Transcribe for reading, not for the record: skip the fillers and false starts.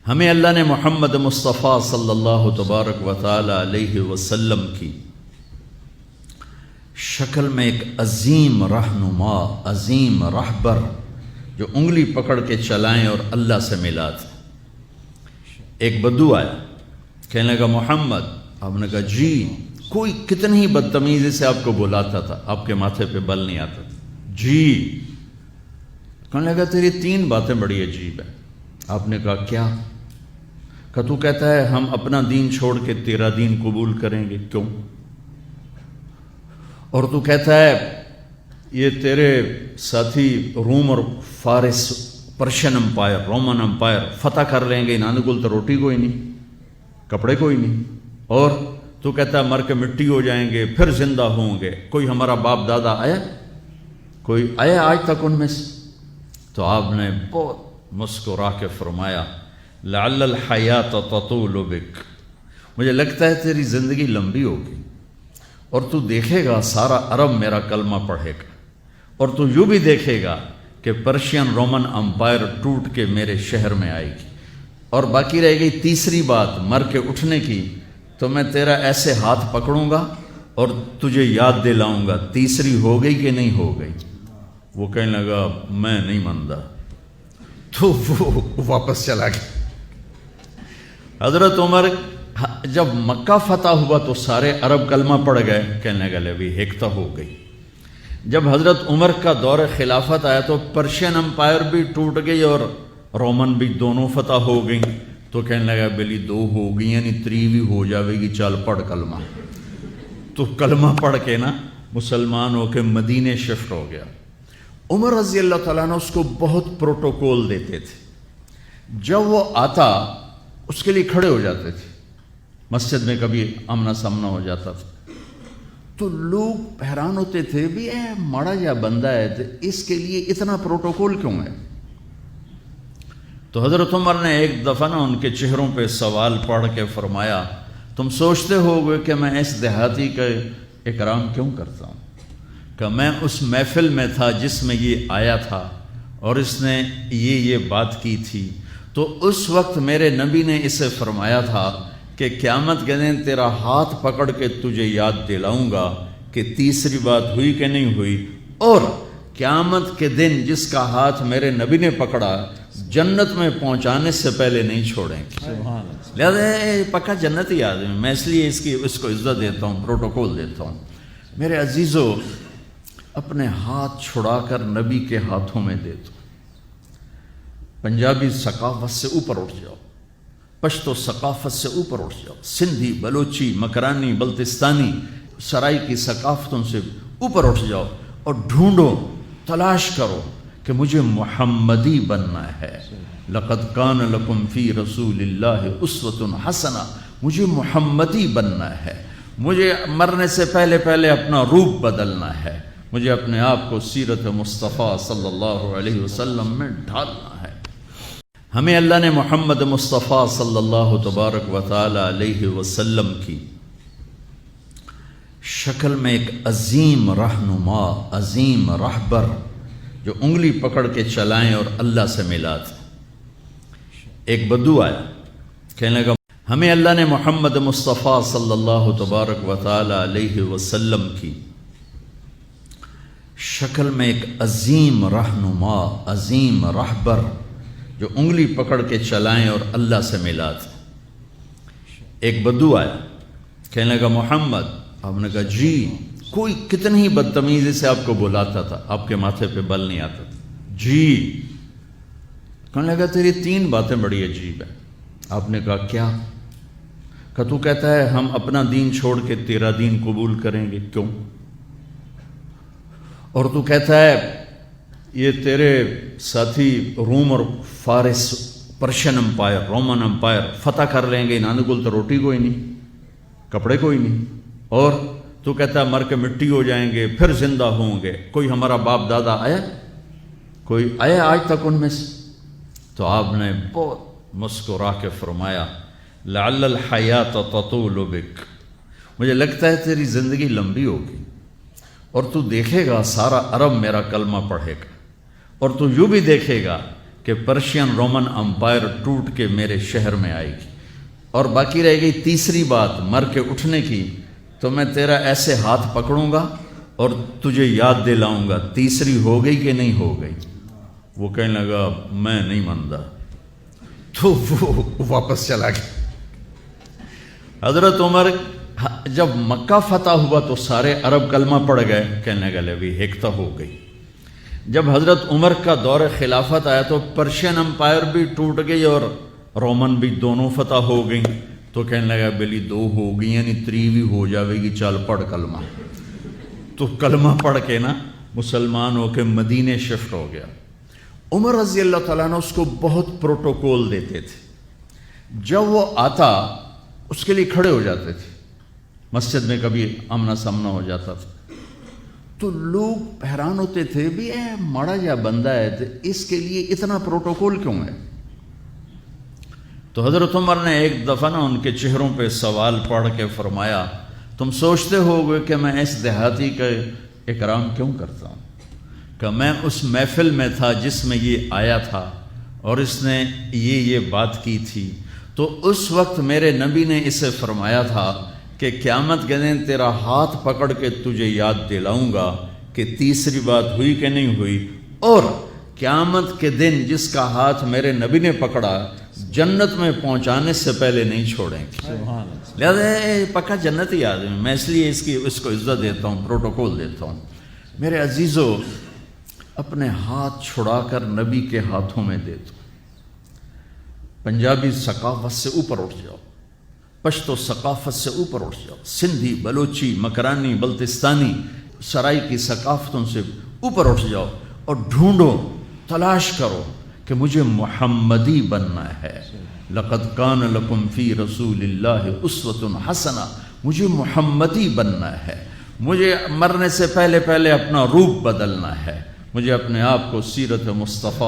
ہمیں اللہ نے محمد مصطفیٰ صلی اللہ تبارک و تعالی علیہ وسلم کی شکل میں ایک عظیم رہنما، عظیم رہبر جو انگلی پکڑ کے چلائیں اور اللہ سے ملاتے۔ ایک بدو آیا، کہنے لگا محمد، آپ نے کہا جی، کوئی کتنی بدتمیزی سے آپ کو بلاتا تھا، آپ کے ماتھے پہ بل نہیں آتا تھا، جی۔ کہنے لگا تیری 3 باتیں بڑی عجیب ہیں۔ آپ نے کہا کیا؟ کہ تو کہتا ہے ہم اپنا دین چھوڑ کے تیرا دین قبول کریں گے، کیوں؟ اور تو کہتا ہے یہ تیرے ساتھی روم اور فارس، پرشین امپائر، رومن امپائر فتح کر لیں گے، انہوں نے تو روٹی کوئی نہیں، کپڑے کوئی نہیں، اور تو کہتا ہے مر کے مٹی ہو جائیں گے، پھر زندہ ہوں گے، کوئی ہمارا باپ دادا آیا؟ کوئی آیا آج تک ان میں سے؟ تو آپ نے بہت مسکرا کے فرمایا لعل الحیات تطول بک، مجھے لگتا ہے تیری زندگی لمبی ہوگی اور تو دیکھے گا سارا عرب میرا کلمہ پڑھے گا، اور تو یوں بھی دیکھے گا کہ پرشین رومن امپائر ٹوٹ کے میرے شہر میں آئے گی، اور باقی رہ گئی تیسری بات مر کے اٹھنے کی، تو میں تیرا ایسے ہاتھ پکڑوں گا اور تجھے یاد دلاؤں گا، تیسری ہو گئی کہ نہیں ہو گئی؟ وہ کہنے لگا میں نہیں مانتا، تو وہ واپس چلا گیا۔ حضرت عمر جب مکہ فتح ہوا تو سارے عرب کلمہ پڑھ گئے، کہنے لگے بھی ایک تو ہو گئی۔ جب حضرت عمر کا دور خلافت آیا تو پرشین امپائر بھی ٹوٹ گئی اور رومن بھی، دونوں فتح ہو گئیں، تو کہنے لگا بلی 2 ہو گئی، یعنی 3 بھی ہو جاوے گی، چل پڑھ کلمہ۔ تو کلمہ پڑھ کے نا مسلمان ہو کے مدینے شفٹ ہو گیا۔ عمر رضی اللہ تعالیٰ عنہ اس کو بہت پروٹوکول دیتے تھے، جب وہ آتا اس کے لیے کھڑے ہو جاتے تھے، مسجد میں کبھی آمنا سامنا ہو جاتا تھا تو لوگ حیران ہوتے تھے بھی اے ماڑا یا بندہ ہے تو اس کے لیے اتنا پروٹوکول کیوں ہے؟ تو حضرت عمر نے ایک دفعہ نا ان کے چہروں پہ سوال پڑھ کے فرمایا تم سوچتے ہوگے کہ میں اس دیہاتی کا اکرام کیوں کرتا ہوں؟ کہ میں اس محفل میں تھا جس میں یہ آیا تھا اور اس نے یہ بات کی تھی، تو اس وقت میرے نبی نے اسے فرمایا تھا کہ قیامت کے دن تیرا ہاتھ پکڑ کے تجھے یاد دلاؤں گا کہ تیسری بات ہوئی کہ نہیں ہوئی، اور قیامت کے دن جس کا ہاتھ میرے نبی نے پکڑا جنت میں پہنچانے سے پہلے نہیں چھوڑیں گے۔ لہذا پکا جنتی آدمی، میں اس لیے اس کو عزت دیتا ہوں، پروٹوکول دیتا ہوں۔ میرے عزیزو، اپنے ہاتھ چھڑا کر نبی کے ہاتھوں میں دے دو، پنجابی ثقافت سے اوپر اٹھ جاؤ، پشتو ثقافت سے اوپر اٹھ جاؤ، سندھی، بلوچی، مکرانی، بلتستانی، سرائی کی ثقافتوں سے اوپر اٹھ جاؤ اور ڈھونڈو، تلاش کرو کہ مجھے محمدی بننا ہے۔ لقد کان لکم فی رسول اللہ اسوۃ حسنہ، مجھے محمدی بننا ہے، مجھے مرنے سے پہلے اپنا روپ بدلنا ہے، مجھے اپنے آپ کو سیرت مصطفیٰ صلی اللہ علیہ وسلم میں ڈھالنا ہے۔ ہمیں اللہ نے محمد مصطفیٰ صلی اللہ تبارک و تعالی علیہ وسلم کی شکل میں ایک عظیم رہنما، عظیم رہبر جو انگلی پکڑ کے چلائیں اور اللہ سے ملاتے۔ ایک بدو آیا، کہنے لگا ہمیں اللہ نے محمد مصطفیٰ صلی اللہ تبارک و تعالی علیہ وسلم کی شکل میں ایک عظیم رہنما، عظیم رہبر جو انگلی پکڑ کے چلائیں اور اللہ سے ملاتے۔ ایک بدو آیا، کہنے لگا محمد، آپ نے کہا جی، کوئی کتنی بدتمیزی سے آپ کو بلاتا تھا، آپ کے ماتھے پہ بل نہیں آتا تھا، جی۔ کہنے لگا تیری 3 باتیں بڑی عجیب ہیں۔ آپ نے کہا کیا؟ کہ تو کہتا ہے ہم اپنا دین چھوڑ کے تیرا دین قبول کریں گے، کیوں؟ اور تو کہتا ہے یہ تیرے ساتھی روم اور فارس، پرشین امپائر، رومن امپائر فتح کر لیں گے، انہوں نے تو روٹی کوئی نہیں، کپڑے کوئی نہیں، اور تو کہتا ہے مر کے مٹی ہو جائیں گے، پھر زندہ ہوں گے، کوئی ہمارا باپ دادا آیا؟ کوئی آیا آج تک ان میں سے؟ تو آپ نے بہت مسکرا کے فرمایا لعل الحیات تطول بک، مجھے لگتا ہے تیری زندگی لمبی ہوگی اور تو دیکھے گا سارا عرب میرا کلمہ پڑھے گا، اور تو یوں بھی دیکھے گا کہ پرشین رومن امپائر ٹوٹ کے میرے شہر میں آئے گی، اور باقی رہ گئی تیسری بات مر کے اٹھنے کی، تو میں تیرا ایسے ہاتھ پکڑوں گا اور تجھے یاد دلاؤں گا تیسری ہو گئی کہ نہیں ہو گئی۔ وہ کہنے لگا میں نہیں مانتا، تو وہ واپس چلا گیا۔ حضرت عمر جب مکہ فتح ہوا تو سارے عرب کلمہ پڑھ گئے، کہنے لگے بھی ایک تو ہو گئی۔ جب حضرت عمر کا دور خلافت آیا تو پرشین امپائر بھی ٹوٹ گئی اور رومن بھی دونوں فتح ہو گئیں، تو کہنے لگا بلی دو ہو گئی یعنی تریوی ہو جاوے گی، چل پڑھ کلمہ۔ تو کلمہ پڑھ کے نا مسلمان ہو کے مدینے شفٹ ہو گیا۔ عمر رضی اللہ تعالیٰ نے اس کو بہت پروٹوکول دیتے تھے، جب وہ آتا اس کے لیے کھڑے ہو جاتے تھے، مسجد میں کبھی آمنا سامنا ہو جاتا تھا تو لوگ حیران ہوتے تھے بھی اے ماڑا جا بندہ ہے تو اس کے لیے اتنا پروٹوکول کیوں ہے؟ تو حضرت عمر نے ایک دفعہ نا ان کے چہروں پہ سوال پڑھ کے فرمایا تم سوچتے ہو گے کہ میں اس دیہاتی کا اکرام کیوں کرتا ہوں؟ کہ میں اس محفل میں تھا جس میں یہ آیا تھا اور اس نے یہ بات کی تھی، تو اس وقت میرے نبی نے اسے فرمایا تھا کہ قیامت کے دن تیرا ہاتھ پکڑ کے تجھے یاد دلاؤں گا کہ تیسری بات ہوئی کہ نہیں ہوئی، اور قیامت کے دن جس کا ہاتھ میرے نبی نے پکڑا جنت میں پہنچانے سے پہلے نہیں چھوڑیں گے۔ لہذا پکا جنتی آدمی، میں اس لیے اس کو عزت دیتا ہوں، پروٹوکول دیتا ہوں۔ میرے عزیزو، اپنے ہاتھ چھڑا کر نبی کے ہاتھوں میں دے دو۔ پنجابی ثقافت سے اوپر اٹھ جاؤ، پشتو ثقافت سے اوپر اٹھ جاؤ، سندھی، بلوچی، مکرانی، بلتستانی، سرائی کی ثقافتوں سے اوپر اٹھ جاؤ اور ڈھونڈو، تلاش کرو کہ مجھے محمدی بننا ہے۔ لقد کان لکم فی رسول اللہ اسوۃ حسنہ، مجھے محمدی بننا ہے، مجھے مرنے سے پہلے اپنا روپ بدلنا ہے، مجھے اپنے آپ کو سیرت مصطفیٰ